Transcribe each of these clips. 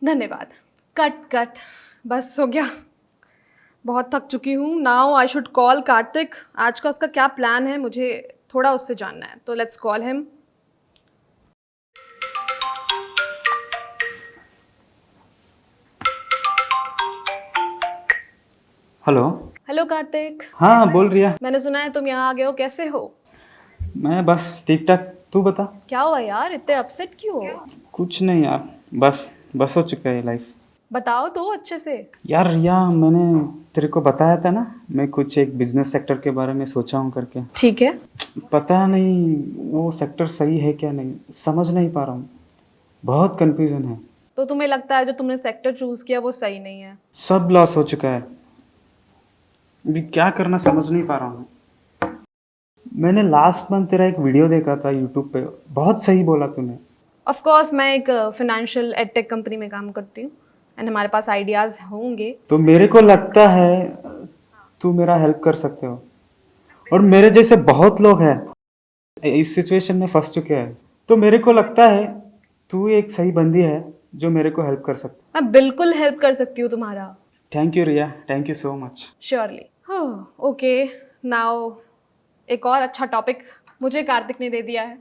धन्यवाद। Cut cut, बस हो गया। बहुत थक चुकी हूँ। Now I should call Kartik. आज का उसका क्या प्लान है, मुझे थोड़ा उससे जानना है, तो let's call him. Hello. Hello Kartik. हाँ बोल रिया। मैंने सुना है तुम यहाँ आ गए हो, कैसे हो? मैं बस ठीक ठाक, तू बता। क्या हुआ यार, इतने अपसेट क्यों हो? कुछ नहीं यार, बस हो चुका है लाइफ। बताओ तो अच्छे से। यार रिया, मैंने तेरे को बताया था ना, मैं कुछ एक बिजनेस सेक्टर के बारे में सोचा हूँ करके। ठीक है। पता नहीं वो सेक्टर सही है क्या, नहीं समझ नहीं पा रहा हूँ, बहुत कंफ्यूजन है। तो तुम्हें लगता है जो तुमने सेक्टर चूज किया वो सही नहीं है? सब लॉस हो चुका है, अभी क्या करना समझ नहीं पा रहा हूँ। मैंने लास्ट मंथ तेरा एक वीडियो देखा था यूट्यूब पे, बहुत सही बोला तूने। ऑफ कोर्स मैं एक फाइनेंशियल एडटेक कंपनी में काम करती हूँ एंड हमारे पास आइडियाज़ होंगे। तो मेरे को लगता है तू मेरा हेल्प कर सकते हो, और मेरे जैसे बहुत लोग हैं इस सिचुएशन में फंस चुके हैं, तो मेरे को लगता है तू एक सही बंदी है जो मेरे को हेल्प कर सकता। मैं बिल्कुल हेल्प कर सकती हूँ तुम्हारा। Thank you Riya, thank you so much. Surely. Okay, now एक और अच्छा टॉपिक मुझे कार्तिक ने दे दिया है,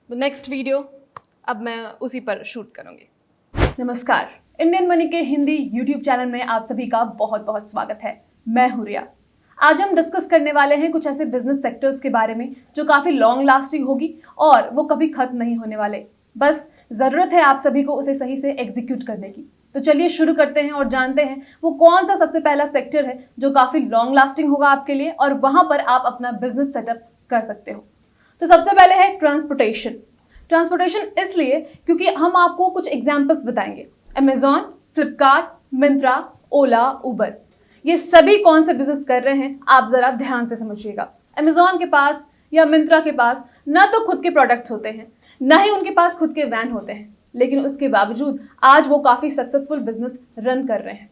तो नेक्स्ट वीडियो अब मैं उसी पर शूट करूँगी। नमस्कार, इंडियन मनी के हिंदी यूट्यूब चैनल में आप सभी का बहुत बहुत स्वागत है। मैं हूँ रिया। आज हम डिस्कस करने वाले हैं कुछ ऐसे बिजनेस सेक्टर्स के बारे में जो काफ़ी लॉन्ग लास्टिंग होगी और वो कभी खत्म नहीं होने वाले। बस ज़रूरत है आप सभी को उसे सही से एग्जीक्यूट करने की। तो चलिए शुरू करते हैं और जानते हैं वो कौन सा सबसे पहला सेक्टर है जो काफ़ी लॉन्ग लास्टिंग होगा आपके लिए और वहाँ पर आप अपना बिजनेस सेटअप कर सकते हो। तो सबसे पहले है ट्रांसपोर्टेशन। ट्रांसपोर्टेशन इसलिए क्योंकि हम आपको कुछ एग्जाम्पल्स बताएंगे। अमेजॉन, फ्लिपकार्ट, मिंत्रा, ओला, उबर, ये सभी कौन से बिजनेस कर रहे हैं आप जरा ध्यान से समझिएगा। अमेजॉन के पास या मिंत्रा के पास ना तो खुद के प्रोडक्ट्स होते हैं, ना ही उनके पास खुद के वैन होते हैं, लेकिन उसके बावजूद आज वो काफी सक्सेसफुल बिजनेस रन कर रहे हैं।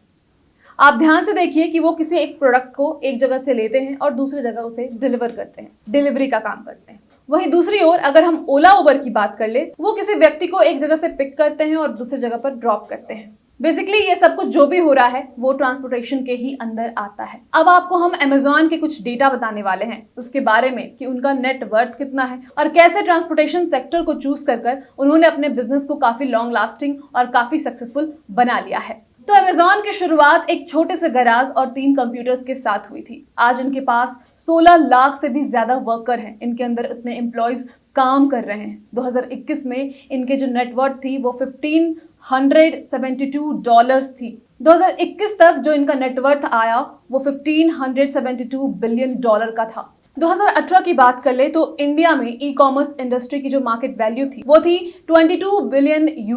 आप ध्यान से देखिए कि वो किसी एक प्रोडक्ट को एक जगह से लेते हैं और दूसरी जगह उसे डिलीवर करते हैं, डिलीवरी का काम करते हैं। वहीं दूसरी ओर अगर हम ओला उबर की बात कर ले, वो किसी व्यक्ति को एक जगह से पिक करते हैं और दूसरी जगह पर ड्रॉप करते हैं। बेसिकली ये सब कुछ जो भी हो रहा है वो ट्रांसपोर्टेशन के ही अंदर आता है। अब आपको हम अमेजॉन के कुछ डेटा बताने वाले हैं उसके बारे में कि उनका नेट वर्थ कितना है और कैसे ट्रांसपोर्टेशन सेक्टर को चूज कर उन्होंने अपने बिजनेस को काफी लॉन्ग लास्टिंग और काफी सक्सेसफुल बना लिया है। तो अमेजॉन की शुरुआत एक छोटे से गराज और 3 कंप्यूटर्स के साथ हुई थी। आज इनके पास 16 लाख से भी ज्यादा वर्कर हैं, इनके अंदर इतने एम्प्लॉयज काम कर रहे हैं। 2021 में इनके जो नेटवर्थ थी वो $1572 थी। 2021 तक जो इनका नेटवर्थ आया वो $1572 बिलियन का था। 2018 की बात कर ले तो इंडिया में ई कॉमर्स इंडस्ट्री की जो मार्केट वैल्यू थी वो थी $22 बिलियन की।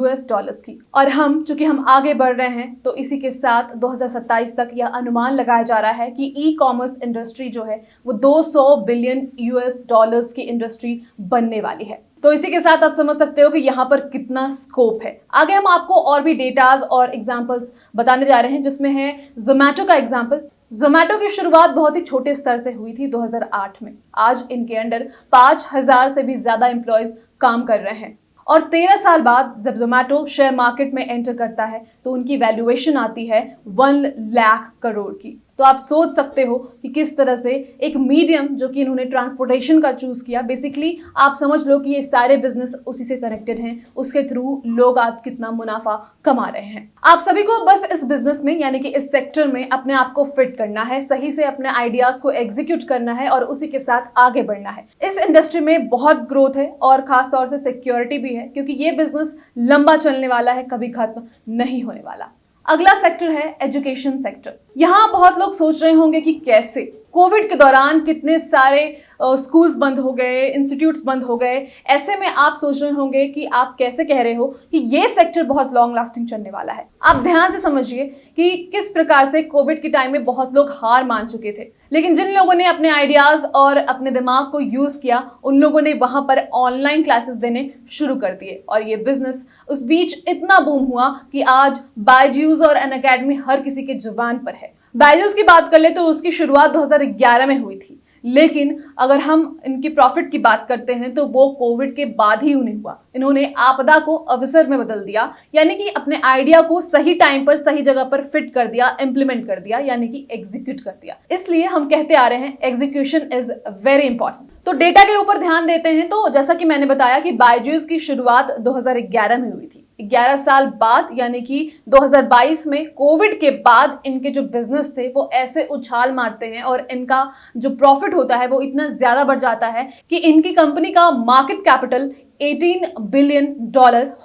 और चूंकि हम आगे बढ़ रहे हैं तो इसी के साथ 2027 तक यह अनुमान लगाया जा रहा है कि ई कॉमर्स इंडस्ट्री जो है वो $200 बिलियन की इंडस्ट्री बनने वाली है। तो इसी के साथ आप समझ सकते हो कि यहाँ पर कितना स्कोप है। आगे हम आपको और भी डेटाज और एग्जांपल्स बताने जा रहे हैं, जिसमें है जोमैटो का एग्जांपल। जोमैटो की शुरुआत बहुत ही छोटे स्तर से हुई थी 2008 में। आज इनके अंडर 5000 से भी ज्यादा एम्प्लॉयज काम कर रहे हैं और 13 साल बाद जब जोमैटो शेयर मार्केट में एंटर करता है तो उनकी वैल्यूएशन आती है 1 लाख करोड़ की। तो आप सोच सकते हो कि किस तरह से एक मीडियम जो कि इन्होंने ट्रांसपोर्टेशन का चूज किया, बेसिकली आप समझ लो कि ये सारे बिजनेस उसी से कनेक्टेड हैं, उसके थ्रू लोग आप कितना मुनाफा कमा रहे हैं। आप सभी को बस इस बिजनेस में यानी कि इस सेक्टर में अपने आप को फिट करना है, सही से अपने आइडियाज को एग्जीक्यूट करना है और उसी के साथ आगे बढ़ना है। इस इंडस्ट्री में बहुत ग्रोथ है और खासतौर से सिक्योरिटी भी है, क्योंकि ये बिजनेस लंबा चलने वाला है, कभी खत्म नहीं होने वाला। अगला सेक्टर है एजुकेशन सेक्टर। यहाँ बहुत लोग सोच रहे होंगे कि कैसे कोविड के दौरान कितने सारे स्कूल्स बंद हो गए, इंस्टीट्यूट्स बंद हो गए। ऐसे में आप सोच रहे होंगे कि आप कैसे कह रहे हो कि ये सेक्टर बहुत लॉन्ग लास्टिंग चलने वाला है। आप ध्यान से समझिए कि किस प्रकार से कोविड के टाइम में बहुत लोग हार मान चुके थे, लेकिन जिन लोगों ने अपने आइडियाज और अपने दिमाग को यूज किया उन लोगों ने वहां पर ऑनलाइन क्लासेस देने शुरू कर दिए और ये बिजनेस उस बीच इतना बूम हुआ कि आज बायजूस और अनअकैडमी हर किसी के जुबान पर है। बायजूस की बात कर ले तो उसकी शुरुआत 2011 में हुई थी, लेकिन अगर हम इनकी प्रॉफिट की बात करते हैं तो वो कोविड के बाद ही उन्हें हुआ। इन्होंने आपदा को अवसर में बदल दिया, यानी कि अपने आइडिया को सही टाइम पर सही जगह पर फिट कर दिया, इंप्लीमेंट कर दिया, यानी कि एग्जीक्यूट कर दिया। इसलिए हम कहते आ रहे हैं एग्जीक्यूशन इज वेरी इंपॉर्टेंट। तो डेटा के ऊपर ध्यान देते हैं तो जैसा कि मैंने बताया कि बायजूस की शुरुआत 2011 में हुई थी। 11 साल बाद यानी कि 2022 में कोविड के बाद इनके जो बिजनेस थे वो ऐसे उछाल मारते हैं और इनका जो प्रॉफिट होता है वो इतना ज्यादा बढ़ जाता है कि इनकी कंपनी का मार्केट कैपिटल $18 बिलियन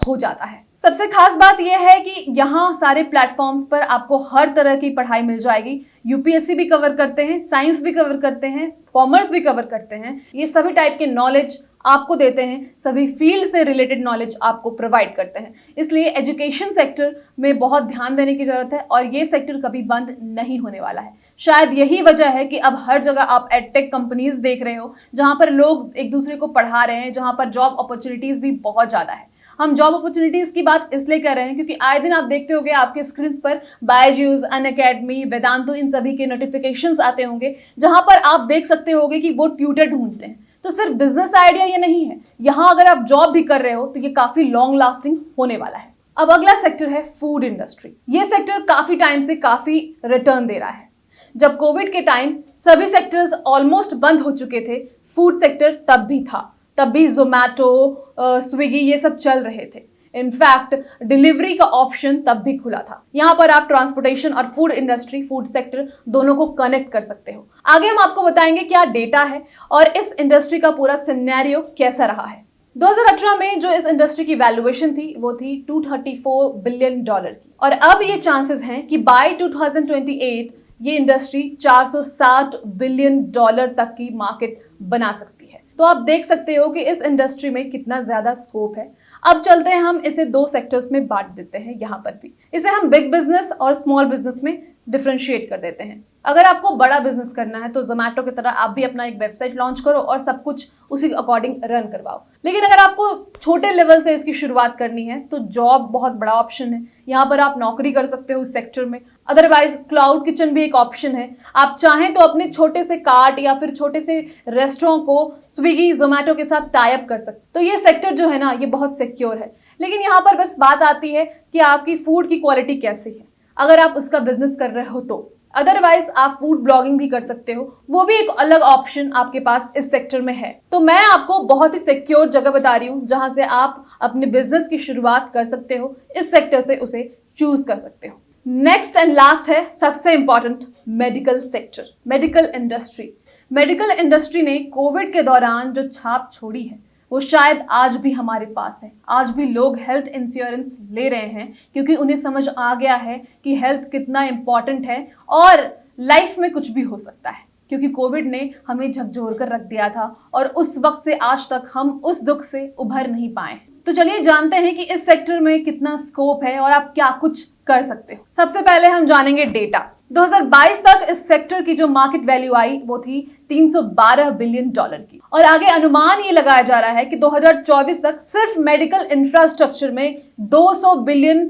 हो जाता है। सबसे खास बात यह है कि यहाँ सारे प्लेटफॉर्म्स पर आपको हर तरह की पढ़ाई मिल जाएगी। यूपीएससी भी कवर करते हैं, साइंस भी कवर करते हैं, कॉमर्स भी कवर करते हैं। ये सभी टाइप के नॉलेज आपको देते हैं, सभी फील्ड से रिलेटेड नॉलेज आपको प्रोवाइड करते हैं। इसलिए एजुकेशन सेक्टर में बहुत ध्यान देने की जरूरत है और ये सेक्टर कभी बंद नहीं होने वाला है। शायद यही वजह है कि अब हर जगह आप एडटेक कंपनीज देख रहे हो, जहां पर लोग एक दूसरे को पढ़ा रहे हैं, जहां पर जॉब अपॉर्चुनिटीज भी बहुत ज्यादा है। हम जॉब अपॉर्चुनिटीज की बात इसलिए कर रहे हैं क्योंकि आए दिन आप देखते होंगे आपके स्क्रीन पर बायजूस, अनअकैडमी, वेदांतु, इन सभी के नोटिफिकेशंस आते होंगे, जहां पर आप देख सकते होंगे कि वो ट्यूटर ढूंढते हैं। तो सिर्फ बिजनेस आइडिया ये नहीं है, यहाँ अगर आप जॉब भी कर रहे हो तो ये काफी लॉन्ग लास्टिंग होने वाला है। अब अगला सेक्टर है फूड इंडस्ट्री। ये सेक्टर काफी टाइम से काफी रिटर्न दे रहा है। जब कोविड के टाइम सभी सेक्टर्स ऑलमोस्ट बंद हो चुके थे, फूड सेक्टर तब भी था, तब भी जोमैटो, स्विगी ये सब चल रहे थे। इनफैक्ट डिलीवरी का ऑप्शन तब भी खुला था। यहाँ पर आप ट्रांसपोर्टेशन और फूड इंडस्ट्री, फूड सेक्टर दोनों को कनेक्ट कर सकते हो। आगे हम आपको बताएंगे क्या डेटा है और इस इंडस्ट्री का पूरा सिनेरियो कैसा रहा है। 2018 में जो इस इंडस्ट्री की वैल्यूएशन थी वो थी $234 बिलियन की, और अब ये चांसेस हैं कि बाय 2028 ये इंडस्ट्री $460 बिलियन तक की मार्केट बना सकती है। तो आप देख सकते हो कि इस इंडस्ट्री में कितना ज्यादा स्कोप है। अब चलते हैं, हम इसे दो सेक्टर्स में बांट देते हैं। यहाँ पर भी इसे हम बिग बिजनेस और स्मॉल बिजनेस में डिफरेंशिएट कर देते हैं। अगर आपको बड़ा बिजनेस करना है तो जोमैटो की तरह आप भी अपना एक वेबसाइट लॉन्च करो और सब कुछ उसी अकॉर्डिंग रन करवाओ। लेकिन अगर आपको छोटे लेवल से इसकी शुरुआत करनी है तो जॉब बहुत बड़ा ऑप्शन है। यहाँ पर आप नौकरी कर सकते हो इस सेक्टर में। अदरवाइज क्लाउड किचन भी एक ऑप्शन है। आप चाहें तो अपने छोटे से कार्ट या फिर छोटे से रेस्टोरेंट को स्विगी, जोमैटो के साथ टाई अप कर सकते। तो ये सेक्टर जो है ना, ये बहुत सिक्योर है। लेकिन यहाँ पर बस बात आती है कि आपकी फूड की क्वालिटी कैसी है, अगर आप उसका बिजनेस कर रहे हो तो। अदरवाइज आप फूड ब्लॉगिंग भी कर सकते हो, वो भी एक अलग ऑप्शन आपके पास इस सेक्टर में है। तो मैं आपको बहुत ही सिक्योर जगह बता रही हूँ जहां से आप अपने बिजनेस की शुरुआत कर सकते हो। इस सेक्टर से उसे चूज कर सकते हो। नेक्स्ट एंड लास्ट है सबसे important, medical sector, medical industry. Medical industry ने कोविड के दौरान जो छाप छोड़ी है वो शायद आज भी हमारे पास है। आज भी लोग हेल्थ इंश्योरेंस ले रहे हैं क्योंकि उन्हें समझ आ गया है कि हेल्थ कितना इंपॉर्टेंट है और लाइफ में कुछ भी हो सकता है। क्योंकि कोविड ने हमें झकझोर कर रख दिया था और उस वक्त से आज तक हम उस दुख से उभर नहीं पाए। तो चलिए जानते हैं कि इस सेक्टर में कितना स्कोप है और आप क्या कुछ कर सकते हो। सबसे पहले हम जानेंगे डेटा। 2022 तक इस सेक्टर की जो मार्केट वैल्यू आई वो थी $312 बिलियन की, और आगे अनुमान ये लगाया जा रहा है कि 2024 तक सिर्फ मेडिकल इंफ्रास्ट्रक्चर में $200 बिलियन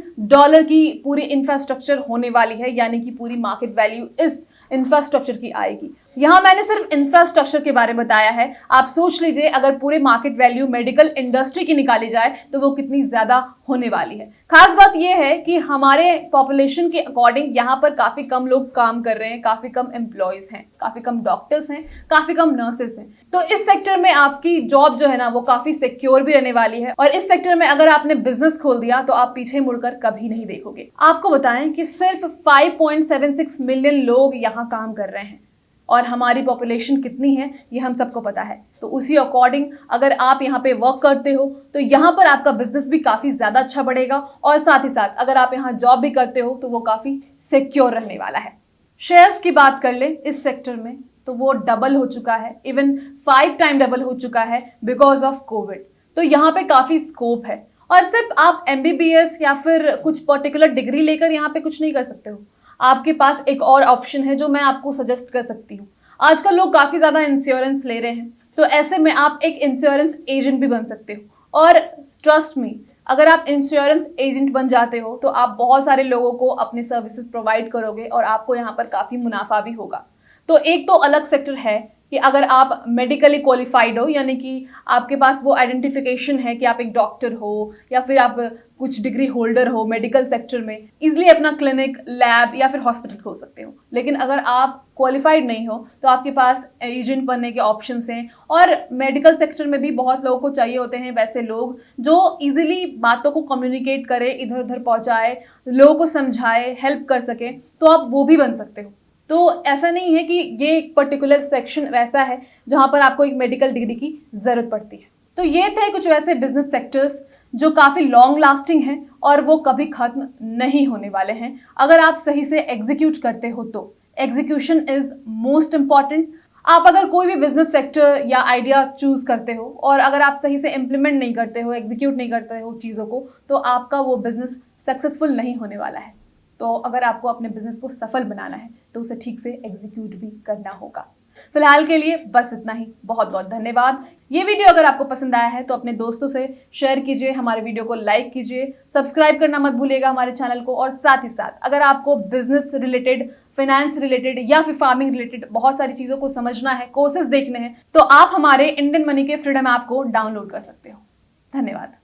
की पूरी इंफ्रास्ट्रक्चर होने वाली है, यानी कि पूरी मार्केट वैल्यू इस इंफ्रास्ट्रक्चर की आएगी। यहाँ मैंने सिर्फ इंफ्रास्ट्रक्चर के बारे में बताया है। आप सोच लीजिए अगर पूरे मार्केट वैल्यू मेडिकल इंडस्ट्री की निकाली जाए तो वो कितनी ज्यादा होने वाली है। खास बात यह है कि हमारे पॉपुलेशन के अकॉर्डिंग यहाँ पर काफी कम लोग काम कर रहे हैं, काफी कम एम्प्लॉयज हैं, काफी कम डॉक्टर्स हैं, काफी कम नर्सेस हैं। तो इस सेक्टर में आपकी जॉब जो है ना वो काफी सिक्योर भी रहने वाली है, और इस सेक्टर में अगर आपने बिजनेस खोल दिया तो आप पीछे मुड़कर कभी नहीं देखोगे। आपको बताएं कि सिर्फ 5.76 मिलियन लोग यहाँ काम कर रहे हैं और हमारी पॉपुलेशन कितनी है ये हम सबको पता है। तो उसी अकॉर्डिंग अगर आप यहाँ पे वर्क करते हो तो यहाँ पर आपका बिजनेस भी काफी ज्यादा अच्छा बढ़ेगा, और साथ ही साथ अगर आप यहाँ जॉब भी करते हो तो वो काफी सिक्योर रहने वाला है। शेयर्स की बात कर ले इस सेक्टर में तो वो डबल हो चुका है, इवन 5 टाइम डबल हो चुका है बिकॉज ऑफ कोविड। तो यहाँ पे काफी स्कोप है, और सिर्फ आप MBBS या फिर कुछ पर्टिकुलर डिग्री लेकर यहाँ पे कुछ नहीं कर सकते हो। आपके पास एक और ऑप्शन है जो मैं आपको सजेस्ट कर सकती हूँ। आजकल लोग काफी ज्यादा इंश्योरेंस ले रहे हैं, तो ऐसे में आप एक इंश्योरेंस एजेंट भी बन सकते हो। और ट्रस्ट मी, अगर आप इंश्योरेंस एजेंट बन जाते हो तो आप बहुत सारे लोगों को अपने सर्विसेज प्रोवाइड करोगे और आपको यहाँ पर काफी मुनाफा भी होगा। तो एक तो अलग सेक्टर है कि अगर आप मेडिकली क्वालिफाइड हो, यानी कि आपके पास वो आइडेंटिफिकेशन है कि आप एक डॉक्टर हो या फिर आप कुछ डिग्री होल्डर हो मेडिकल सेक्टर में, इजिली अपना क्लिनिक, लैब या फिर हॉस्पिटल खोल सकते हो। लेकिन अगर आप क्वालिफाइड नहीं हो तो आपके पास एजेंट बनने के ऑप्शंस हैं। और मेडिकल सेक्टर में भी बहुत लोगों को चाहिए होते हैं वैसे लोग जो इजीली बातों को कम्युनिकेट करे, इधर उधर पहुंचाए, लोगों को समझाए, हेल्प कर सके, तो आप वो भी बन सकते हो। तो ऐसा नहीं है कि ये एक पर्टिकुलर सेक्शन वैसा है जहां पर आपको एक मेडिकल डिग्री की जरूरत पड़ती है। तो ये थे कुछ वैसे बिजनेस सेक्टर्स जो काफी लॉन्ग लास्टिंग हैं और वो कभी खत्म नहीं होने वाले हैं अगर आप सही से एग्जीक्यूट करते हो तो। Execution is most important. आप अगर कोई भी बिजनेस सेक्टर या आइडिया चूज करते हो और अगर आप सही से इंप्लीमेंट नहीं करते हो, एग्जीक्यूट नहीं करते हो चीजों को, तो आपका वो बिजनेस सक्सेसफुल नहीं होने वाला है। तो अगर आपको अपने बिजनेस को सफल बनाना है तो उसे ठीक से एग्जीक्यूट भी करना होगा। फिलहाल के लिए बस इतना ही। बहुत बहुत धन्यवाद। ये वीडियो अगर आपको पसंद आया है तो अपने दोस्तों से शेयर कीजिए, हमारे वीडियो को लाइक कीजिए, सब्सक्राइब करना मत भूलिएगा हमारे चैनल को। और साथ ही साथ अगर आपको बिजनेस रिलेटेड, फाइनेंस रिलेटेड या फिर फार्मिंग रिलेटेड बहुत सारी चीजों को समझना है, कोर्सेज देखने हैं, तो आप हमारे इंडियन मनी के फ्रीडम ऐप को डाउनलोड कर सकते हो। धन्यवाद।